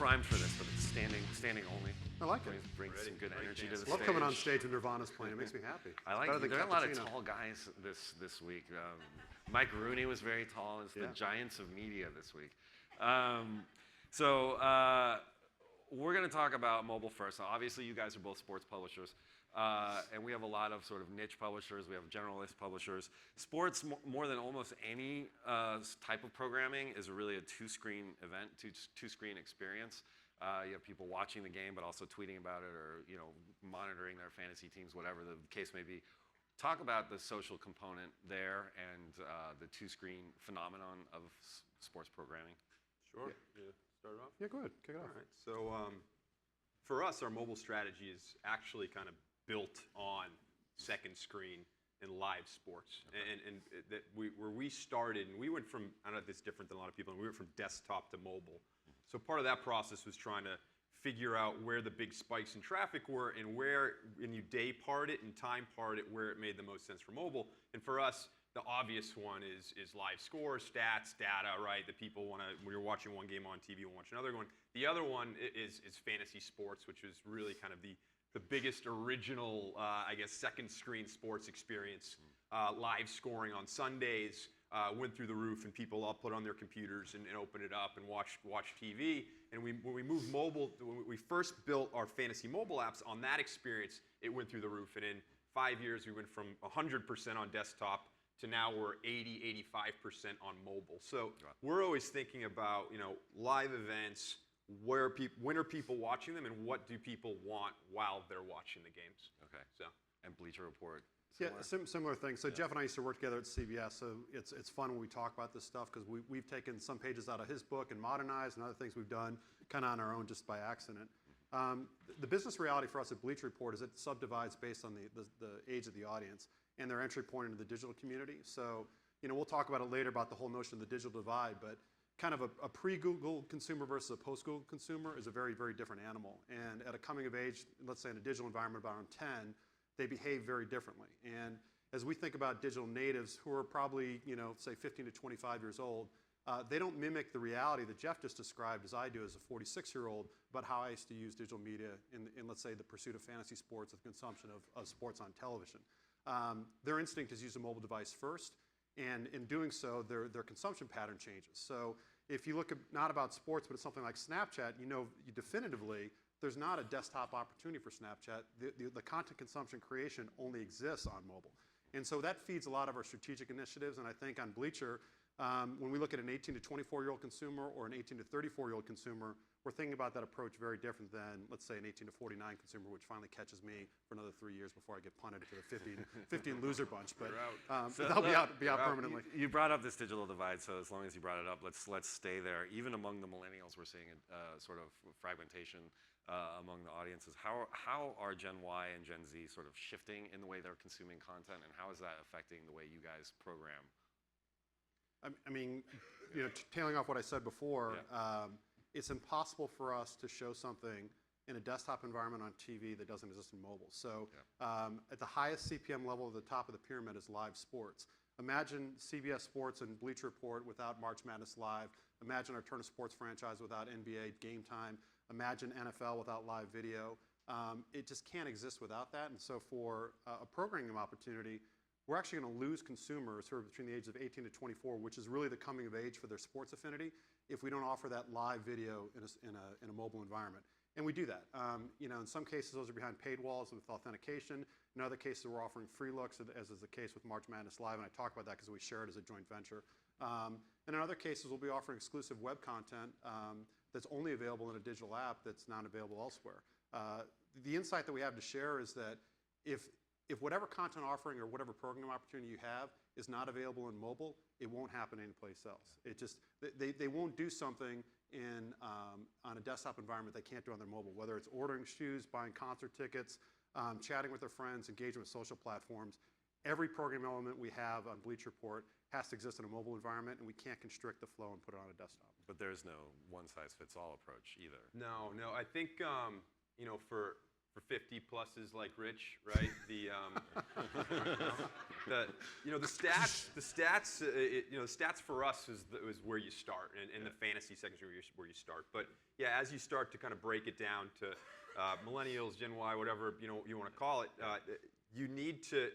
primed for this, but it's standing only. I like it. Brings some good energy to the Love stage. coming on stage when Nirvana's playing. It makes me happy. I like it. There are a lot of tall guys this week. Mike Rooney was very tall. It's the giants of media this week. We're going to talk about mobile first. Now, obviously, you guys are both sports publishers, and we have a lot of sort of niche publishers. We have generalist publishers. Sports, more than almost any type of programming, is really a two-screen event, two-screen experience. You have people watching the game, but also tweeting about it, or monitoring their fantasy teams, whatever the case may be. Talk about the social component there and the two-screen phenomenon of sports programming. Sure. Yeah. Start it off? Yeah, go ahead. Kick it off. All right. So for us, our mobile strategy is actually kind of built on second screen and live sports. Okay. And where we started, and we went from, I don't know if it's different than a lot of people, and we went from desktop to mobile. So part of that process was trying to figure out where the big spikes in traffic were and you day part it and time part it where it made the most sense for mobile. And for us, the obvious one is live scores, stats, data, right? That people want to, when you're watching one game on TV, you watch another one. The other one is fantasy sports, which is really kind of the biggest original, I guess, second screen sports experience. Live scoring on Sundays went through the roof, and people all put on their computers and open it up and watch TV. And when we moved mobile, when we first built our fantasy mobile apps on that experience, it went through the roof. And in 5 years, we went from 100% on desktop to now we're 85% on mobile. So we're always thinking about live events, when are people watching them, and what do people want while they're watching the games. Okay. So and Bleacher Report. Similar? Yeah, similar thing. So Jeff and I used to work together at CBS, so it's fun when we talk about this stuff because we've taken some pages out of his book and modernized, and other things we've done kind of on our own just by accident. The business reality for us at Bleacher Report is it subdivides based on the age of the audience and their entry point into the digital community. So, we'll talk about it later about the whole notion of the digital divide, but kind of a pre-Google consumer versus a post-Google consumer is a very, very different animal. And at a coming of age, let's say in a digital environment about around 10, they behave very differently. And as we think about digital natives who are probably, say 15 to 25 years old, they don't mimic the reality that Jeff just described as I do as a 46-year-old about how I used to use digital media in let's say, the pursuit of fantasy sports, the consumption of sports on television. Their instinct is use a mobile device first, and in doing so, their consumption pattern changes. So if you look at not about sports, but it's something like Snapchat, definitively there's not a desktop opportunity for Snapchat. The content consumption creation only exists on mobile. And so that feeds a lot of our strategic initiatives, and I think on Bleacher, when we look at an 18 to 24-year-old consumer or an 18 to 34-year-old consumer, we're thinking about that approach very different than, let's say, an 18 to 49 consumer, which finally catches me for another 3 years before I get punted to the 15 loser bunch. But they'll be out permanently. You brought up this digital divide, so as long as you brought it up, let's stay there. Even among the millennials, we're seeing sort of fragmentation among the audiences. How are Gen Y and Gen Z sort of shifting in the way they're consuming content, and how is that affecting the way you guys program? I mean, tailing off what I said before, it's impossible for us to show something in a desktop environment on TV that doesn't exist in mobile. So at the highest CPM level at the top of the pyramid is live sports. Imagine CBS Sports and Bleacher Report without March Madness Live. Imagine our Turner Sports franchise without NBA Game Time. Imagine NFL without live video. It just can't exist without that. And so for a programming opportunity, we're actually going to lose consumers who are between the ages of 18 to 24, which is really the coming of age for their sports affinity, if we don't offer that live video in a mobile environment. And we do that. In some cases, those are behind paid walls with authentication. In other cases, we're offering free looks, as is the case with March Madness Live, and I talk about that because we share it as a joint venture. And in other cases, we'll be offering exclusive web content that's only available in a digital app that's not available elsewhere. The insight that we have to share is that if whatever content offering or whatever program opportunity you have is not available in mobile, it won't happen anyplace else. It just, they won't do something on a desktop environment they can't do on their mobile, whether it's ordering shoes, buying concert tickets, chatting with their friends, engaging with social platforms. Every program element we have on Bleacher Report has to exist in a mobile environment, and we can't constrict the flow and put it on a desktop. But there's no one-size-fits-all approach either. No. I think, for 50 pluses like Rich, right? The stats for us is where you start, and the fantasy section is where you start. But yeah, as you start to kind of break it down to millennials, Gen Y, whatever you want to call it, you need to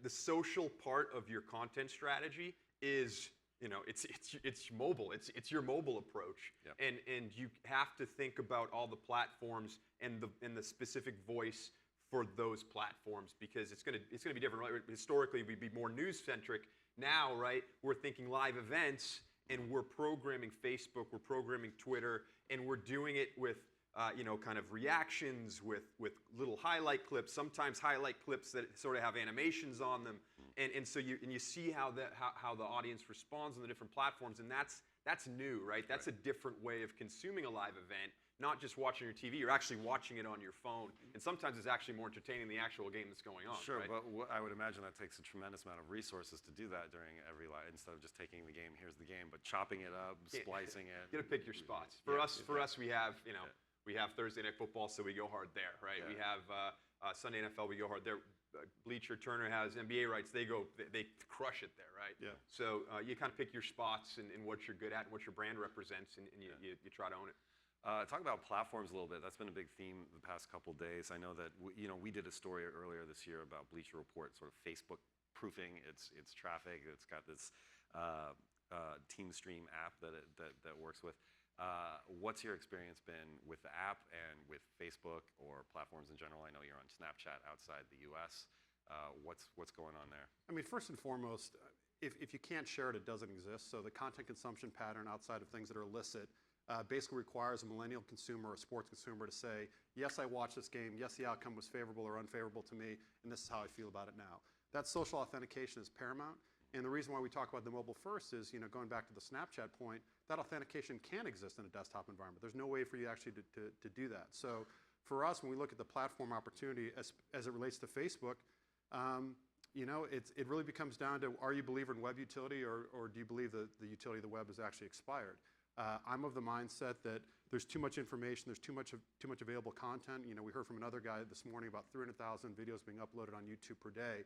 the social part of your content strategy is. It's mobile. It's your mobile approach, and you have to think about all the platforms and the specific voice for those platforms because it's gonna be different. Right? Historically, we'd be more news centric. Now, right, we're thinking live events, and we're programming Facebook, we're programming Twitter, and we're doing it with kind of reactions with little highlight clips. Sometimes highlight clips that sort of have animations on them. And so you see how the audience responds on the different platforms, and that's new, right? That's a different way of consuming a live event, not just watching your TV. You're actually watching it on your phone, and sometimes it's actually more entertaining than the actual game that's going on. Sure, right? but I would imagine that takes a tremendous amount of resources to do that during every live, instead of just taking the game. Here's the game, but chopping it up, splicing it. You got to pick your spots. For us, we have we have Thursday Night Football, so we go hard there, right? Yeah. We have Sunday NFL, we go hard there. Bleacher Turner has NBA rights. They crush it there, right? Yeah. So you kind of pick your spots and what you're good at and what your brand represents, and you try to own it. Talk about platforms a little bit. That's been a big theme the past couple days. I know that we did a story earlier this year about Bleacher Report, sort of Facebook proofing its traffic. It's got this Team Stream app that works with. What's your experience been with the app and with Facebook or platforms in general? I know you're on Snapchat outside the U.S. What's going on there? I mean, first and foremost, if you can't share it, it doesn't exist. So the content consumption pattern outside of things that are illicit basically requires a millennial consumer or a sports consumer to say, yes, I watched this game. Yes, the outcome was favorable or unfavorable to me, and this is how I feel about it now. That social authentication is paramount. And the reason why we talk about the mobile first is, going back to the Snapchat point, that authentication can exist in a desktop environment. There's no way for you actually to do that. So for us, when we look at the platform opportunity as it relates to Facebook, it really becomes down to, are you a believer in web utility or do you believe that the utility of the web is actually expired? I'm of the mindset that there's too much information, there's too much available content. We heard from another guy this morning about 300,000 videos being uploaded on YouTube per day.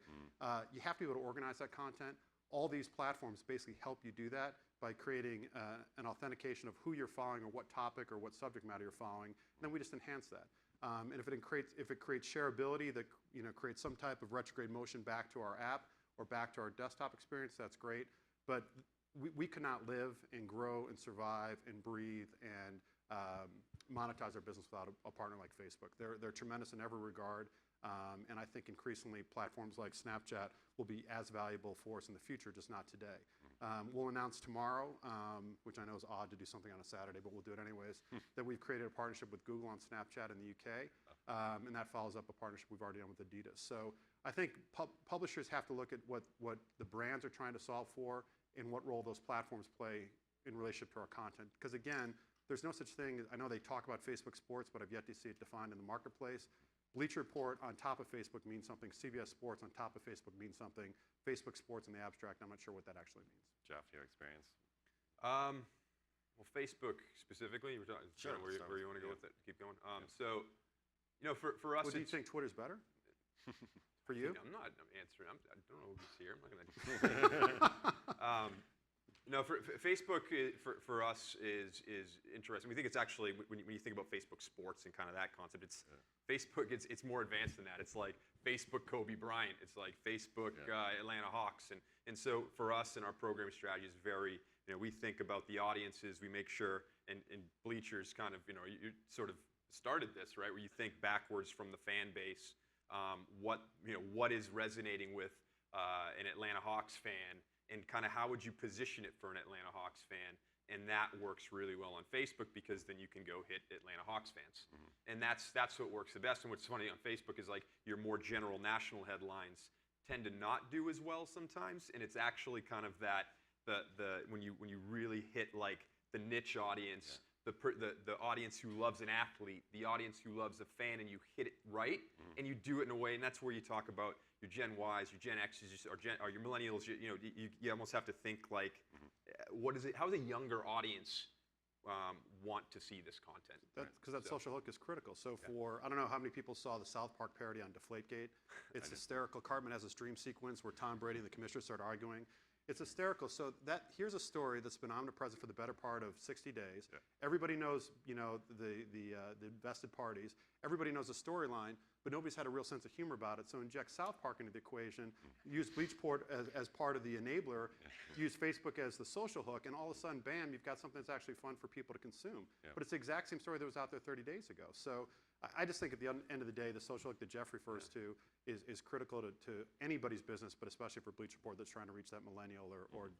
You have to be able to organize that content. All these platforms basically help you do that by creating an authentication of who you're following or what topic or what subject matter you're following. And then we just enhance that. And if it creates shareability that creates some type of retrograde motion back to our app or back to our desktop experience, that's great. But we could not live and grow and survive and breathe and monetize our business without a partner like Facebook. They're tremendous in every regard. And I think increasingly platforms like Snapchat will be as valuable for us in the future, just not today. We'll announce tomorrow, which I know is odd to do something on a Saturday, but we'll do it anyways, that we've created a partnership with Google on Snapchat in the UK, and that follows up a partnership we've already done with Adidas. So I think publishers have to look at what the brands are trying to solve for and what role those platforms play in relationship to our content. Because again, there's no such thing, I know they talk about Facebook Sports, but I've yet to see it defined in the marketplace. Bleacher Report on top of Facebook means something. CBS Sports on top of Facebook means something. Facebook Sports in the abstract, I'm not sure what that actually means. Jeff, your experience? Well, Facebook specifically, we're talking, sure, where you want to go with it. Keep going. So, for us, well, do you think Twitter's better? For you? I'm not answering. I don't know who's here. I'm not going to. For Facebook for us is interesting. We think it's actually, when you think about Facebook Sports and kind of that concept, Facebook. It's more advanced than that. It's like Facebook Kobe Bryant. It's like Facebook Atlanta Hawks, and so for us in our program strategy is very. We think about the audiences. We make sure, and Bleachers kind of, you sort of started this right, where you think backwards from the fan base. What is resonating with an Atlanta Hawks fan, and kind of how would you position it for an Atlanta Hawks fan? And that works really well on Facebook because then you can go hit Atlanta Hawks fans. And that's what works the best. And what's funny on Facebook is like your more general national headlines tend to not do as well sometimes. And it's actually kind of that when you really hit like the niche audience, the audience who loves an athlete, the audience who loves a fan, and you hit it right, and you do it in a way, and that's where you talk about your Gen Ys, your Gen Xs, or your millennials. You almost have to think like, what is it? How is a younger audience want to see this content. Because that social hook is critical. So I don't know how many people saw the South Park parody on Deflategate. It's hysterical. Cartman has this dream sequence where Tom Brady and the commissioner start arguing. It's hysterical. So here's a story that's been omnipresent for the better part of 60 days. Yeah. Everybody knows, the vested parties. Everybody knows the storyline, but nobody's had a real sense of humor about it. So inject South Park into the equation, use Bleacher Report as part of the enabler, use Facebook as the social hook, and all of a sudden, bam, you've got something that's actually fun for people to consume. Yeah. But it's the exact same story that was out there 30 days ago. So I just think at the end of the day, the social hook that Jeff refers to is critical to anybody's business, but especially for Bleacher Report that's trying to reach that millennial or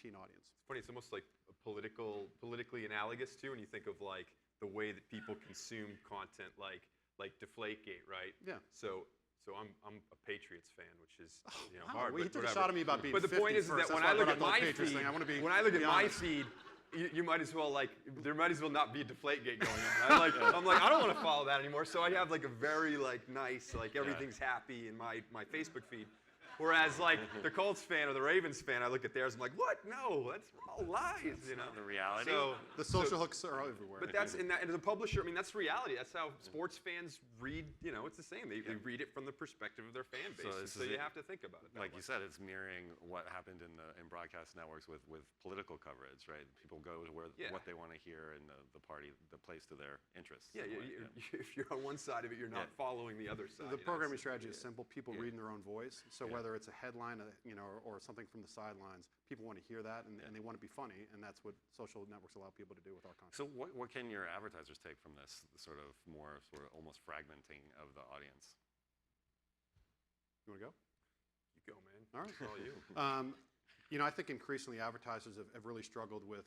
teen audience. It's funny, it's almost like politically analogous too, when you think of like the way that people consume content like Deflategate, right? Yeah. So I'm a Patriots fan, which is hard. Well, he took a shot at me about being But the 50 point is first. that when That's I why look at brought my up the Patriots feed, thing. I want to be when I look at my honest. feed, you might as well there might as well not be Deflategate going on. I'm like I don't want to follow that anymore. So I have like a very nice everything's happy in my Facebook feed. Whereas like the Colts fan or the Ravens fan, I look at theirs, I'm like, what? No, that's all lies. That's not the reality. So the social hooks are everywhere. But that's and as a publisher, I mean, that's reality. That's how sports fans read. It's the same. They read it from the perspective of their fan base. So you have to think about it. Like you said, it's mirroring what happened in broadcast networks with political coverage, right? People go to what they want to hear, and the party plays to their interests. Yeah, if you're on one side of it, you're not following the other side. The programming strategy is simple. People read in their own voice. So whether it's a headline, or something from the sidelines, people want to hear that, and they want to be funny, and that's what social networks allow people to do with our content. So what can your advertisers take from this sort of almost fragmenting of the audience? You want to go? You go, man. All right. It's all you. I think increasingly advertisers have really struggled with,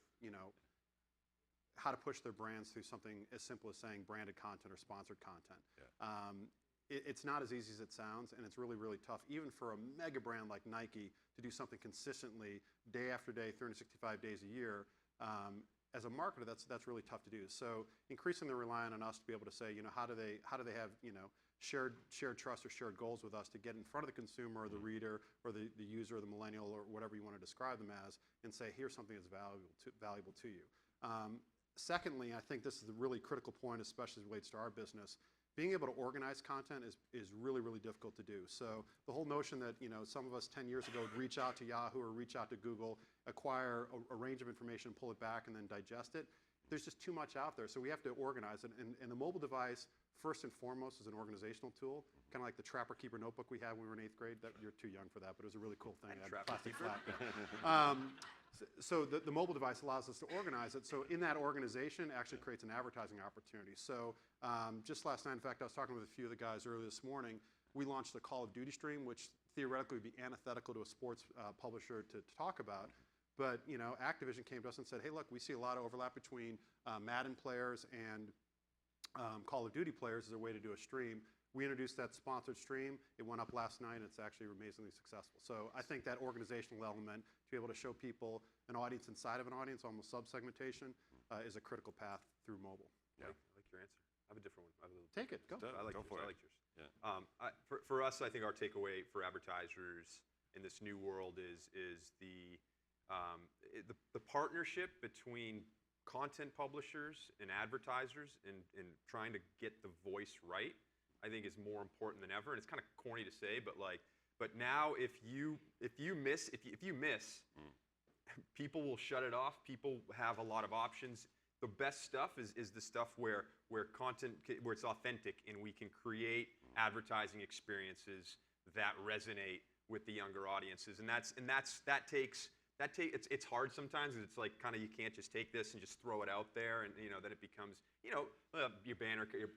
how to push their brands through something as simple as saying branded content or sponsored content. Yeah. It's not as easy as it sounds, and it's really, really tough, even for a mega brand like Nike, to do something consistently, day after day, 365 days a year. As a marketer, that's really tough to do. So increasingly relying on us to be able to say, how do they have, shared trust or shared goals with us to get in front of the consumer or the reader or the user or the millennial or whatever you want to describe them as, and say, here's something that's valuable to you. Secondly, I think this is a really critical point, especially as it relates to our business. Being able to organize content is really, really difficult to do. So the whole notion that some of us 10 years ago would reach out to Yahoo or reach out to Google, acquire a range of information, pull it back, and then digest it, there's just too much out there. So we have to organize it. And the mobile device, first and foremost, is an organizational tool, kind of like the Trapper Keeper notebook we had when we were in 8th grade. You're too young for that, but it was a really cool thing. Plastic flat. So the mobile device allows us to organize it. So in that organization, it actually creates an advertising opportunity. So just last night, in fact, I was talking with a few of the guys earlier this morning. We launched the Call of Duty stream, which theoretically would be antithetical to a sports publisher to talk about. But Activision came to us and said, hey, look, we see a lot of overlap between Madden players and Call of Duty players as a way to do a stream. We introduced that sponsored stream. It went up last night, and it's actually amazingly successful. So I think that organizational element, to be able to show people an audience inside of an audience, almost sub-segmentation, is a critical path through mobile. Yeah, I like your answer. I have a different one. Take it. Go. I like Go for it. I like yours. Yeah. For us, I think our takeaway for advertisers in this new world is the partnership between content publishers and advertisers in trying to get the voice right. I think is more important than ever, and it's kind of corny to say, but now if you miss, people will shut it off. People have a lot of options. The best stuff is the stuff where it's authentic, and we can create advertising experiences that resonate with the younger audiences, and it's hard sometimes. It's like kind of you can't just take this and just throw it out there, and then it becomes your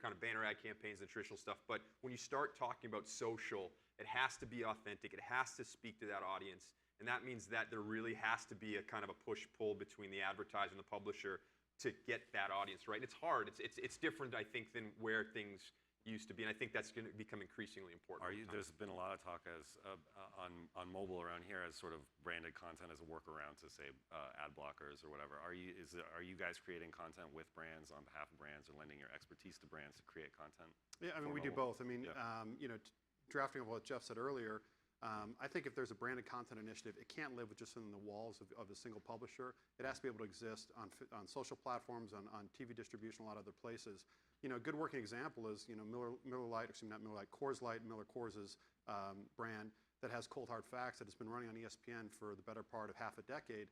kind of banner ad campaigns and traditional stuff. But when you start talking about social, it has to be authentic. It has to speak to that audience, and that means that there really has to be a kind of a push-pull between the advertiser and the publisher to get that audience right. And it's hard. It's different, I think, than where things used to be, and I think that's going to become increasingly important. There's been a lot of talk on mobile around here as sort of branded content as a workaround to say ad blockers or whatever. Are you guys creating content with brands on behalf of brands or lending your expertise to brands to create content? Yeah, I mean we do both. I mean, drafting of what Jeff said earlier, I think if there's a branded content initiative, it can't live just within the walls of a single publisher. It has to be able to exist on social platforms, on TV distribution, a lot of other places. A good working example is Miller Lite, excuse me, not Miller Lite, Coors Light, Miller Coors' brand that has Cold Hard Facts that has been running on ESPN for the better part of half a decade.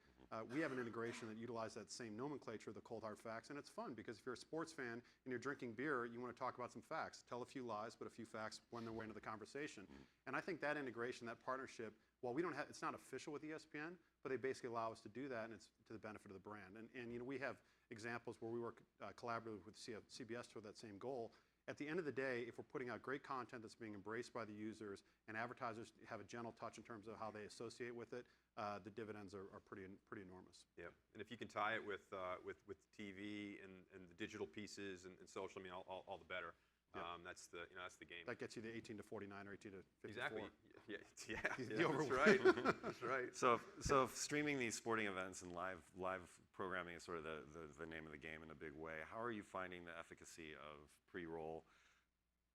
We have an integration that utilizes that same nomenclature, the Cold Hard Facts, and it's fun because if you're a sports fan and you're drinking beer, you want to talk about some facts. Tell a few lies, but a few facts win their way into the conversation. And I think that integration, that partnership, while we don't have, it's not official with ESPN, but they basically allow us to do that, and it's to the benefit of the brand. And we have examples where we work collaboratively with CBS toward that same goal. At the end of the day, if we're putting out great content that's being embraced by the users and advertisers have a gentle touch in terms of how they associate with it, the dividends are pretty enormous. Yeah, and if you can tie it with TV and the digital pieces and social, I mean, all the better. Yep. That's the game. That gets you to 18 to 49 or 18 to 54. Exactly. Yeah, That's right. That's right. So if streaming these sporting events and live programming is sort of the name of the game in a big way, how are you finding the efficacy of pre-roll,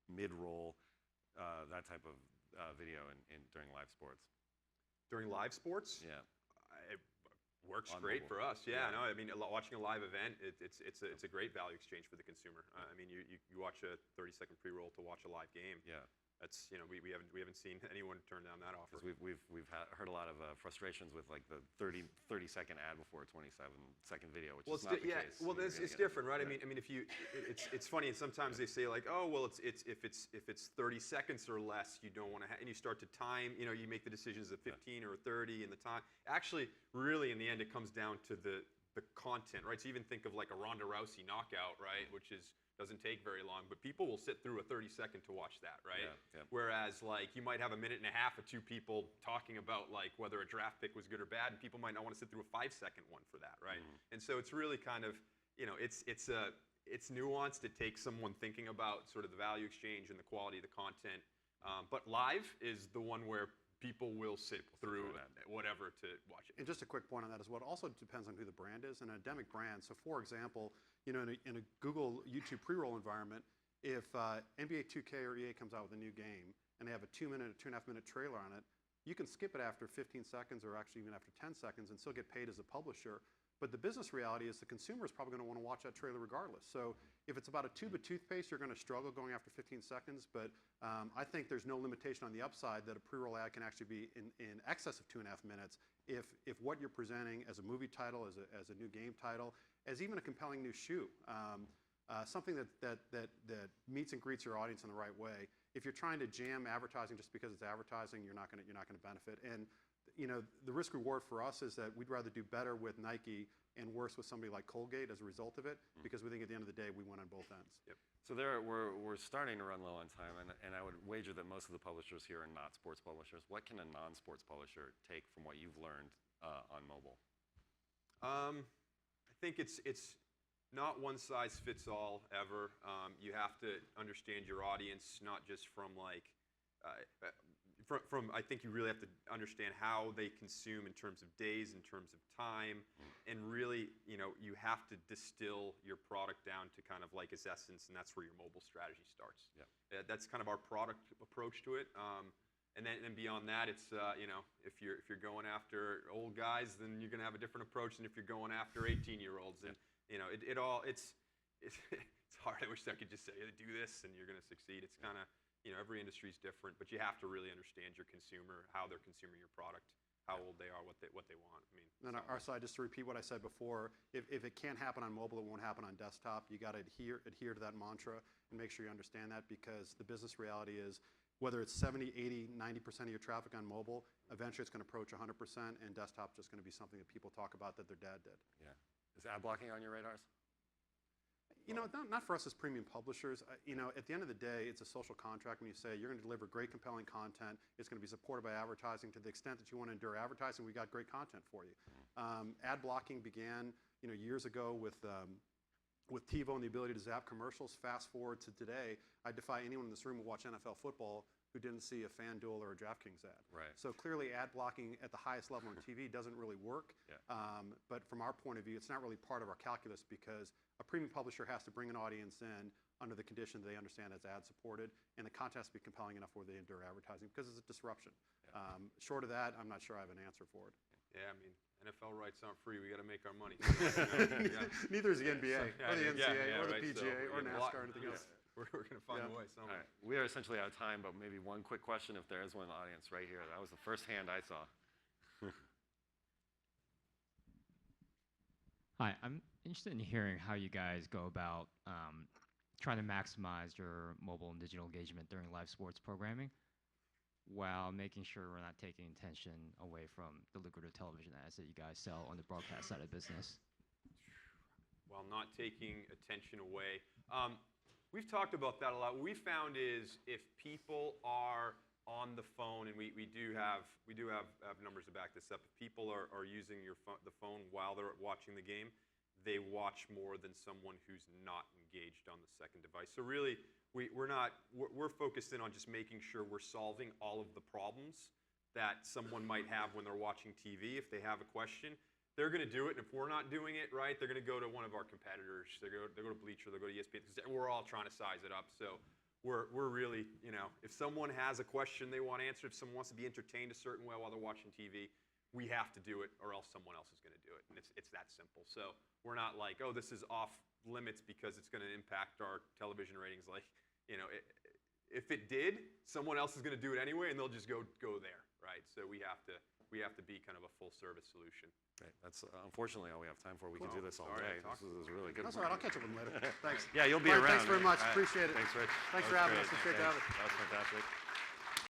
mid-roll, that type of video during live sports? During live sports? Yeah. It works On great mobile. for us. Yeah, Yeah. no, I mean, watching a live event, it's a great value exchange for the consumer. I mean, you watch a 30-second pre-roll to watch a live game. Yeah. That's we haven't seen anyone turn down that offer. Because we've heard a lot of frustrations with like the 30-second ad before a 27-second video, which is not the case. Well, it's different, right? Yeah. I mean, if you, it's funny. And sometimes they say like, oh, well, if it's 30 seconds or less, you don't want to, and you start to time. You make the decisions of 15 or 30 and the time. Actually, really, in the end, it comes down to the content, right? So even think of like a Ronda Rousey knockout, right, which doesn't take very long, but people will sit through a 30-second to watch that, right? Yeah. Whereas, like, you might have a minute and a half of two people talking about, like, whether a draft pick was good or bad, and people might not want to sit through a 5-second one for that, right? And so it's really kind of, it's nuanced. It takes someone thinking about sort of the value exchange and the quality of the content. But live is the one where people will sit through whatever to watch it. And just a quick point on that as well. It also depends on who the brand is. An endemic brand. So, for example, in a Google YouTube pre-roll environment, if NBA 2K or EA comes out with a new game and they have a 2-minute, 2.5-minute trailer on it, you can skip it after 15 seconds or actually even after 10 seconds and still get paid as a publisher. But the business reality is the consumer is probably going to want to watch that trailer regardless. So if it's about a tube of toothpaste, you're going to struggle going after 15 seconds. But I think there's no limitation on the upside that a pre-roll ad can actually be in excess of 2.5 minutes if what you're presenting as a movie title, as a new game title, as even a compelling new shoe, something that meets and greets your audience in the right way. If you're trying to jam advertising just because it's advertising, you're not going to benefit. And the risk reward for us is that we'd rather do better with Nike and worse with somebody like Colgate as a result of it, because we think at the end of the day we win on both ends. Yep. So we're starting to run low on time, and I would wager that most of the publishers here are not sports publishers. What can a non-sports publisher take from what you've learned on mobile? I think it's not one size fits all ever. You have to understand your audience, not just from like. I think you really have to understand how they consume in terms of days, in terms of time, and really, you have to distill your product down to kind of like its essence, and that's where your mobile strategy starts. Yeah. That's kind of our product approach to it. And then beyond that, it's if you're going after old guys, then you're going to have a different approach than if you're going after 18-year-olds. And it's hard. I wish I could just say do this and you're going to succeed. It's kind of every industry is different, but you have to really understand your consumer, how they're consuming your product, how old they are, what they want. I mean, on our side, just to repeat what I said before, if it can't happen on mobile, it won't happen on desktop. You got to adhere to that mantra and make sure you understand that, because the business reality is whether it's 70, 80, 90% of your traffic on mobile, eventually it's going to approach 100%, and desktop's just going to be something that people talk about that their dad did. Yeah. Is ad blocking on your radars? Not for us as premium publishers. At the end of the day, it's a social contract when you say you're going to deliver great, compelling content. It's going to be supported by advertising. To the extent that you want to endure advertising, we got great content for you. Ad blocking began, years ago with TiVo and the ability to zap commercials. Fast forward to today, I defy anyone in this room who watch NFL football who didn't see a FanDuel or a DraftKings ad. Right. So clearly, ad blocking at the highest level on TV doesn't really work. Yeah. But from our point of view, it's not really part of our calculus, because a premium publisher has to bring an audience in under the condition they understand it's ad supported, and the content has to be compelling enough where they endure advertising because it's a disruption. Short of that, I'm not sure I have an answer for it. Yeah, I mean, NFL rights aren't free. We got to make our money. Neither is the NBA, or the NCAA, or the right, PGA, so or we have a NASCAR, lot- or anything else. We're going to find a way All somewhere. right, we are essentially out of time, but maybe one quick question if there is one in the audience right here. That was the first hand I saw. Hi, I'm interested in hearing how you guys go about trying to maximize your mobile and digital engagement during live sports programming while making sure we're not taking attention away from the lucrative television ads that you guys sell on the broadcast side of business. While not taking attention away. We've talked about that a lot. What we found is if people are on the phone, and we do have numbers to back this up. If people are using the phone while they're watching the game, they watch more than someone who's not engaged on the second device. So really, we're focused in on just making sure we're solving all of the problems that someone might have when they're watching TV. If they have a question, they're going to do it, and if we're not doing it right, they're going to go to one of our competitors. They go to Bleacher, they'll go to ESPN, because we're all trying to size it up. So we're really, if someone has a question they want answered, if someone wants to be entertained a certain way while they're watching TV, we have to do it, or else someone else is going to do it, and it's that simple. So we're not like, oh, this is off limits because it's going to impact our television ratings. Like, if it did, someone else is going to do it anyway, and they'll just go there, right? So we have to be kind of a full service solution. Right. That's unfortunately all we have time for. We could do this all Sorry, day. This is really good. That's all right. I'll catch up with them later. Thanks. Yeah, you'll be Brian, around. Thanks very much. All right. Appreciate it. Thanks, Rich. Thanks That for was having great. us. It's great to have it. That was fantastic.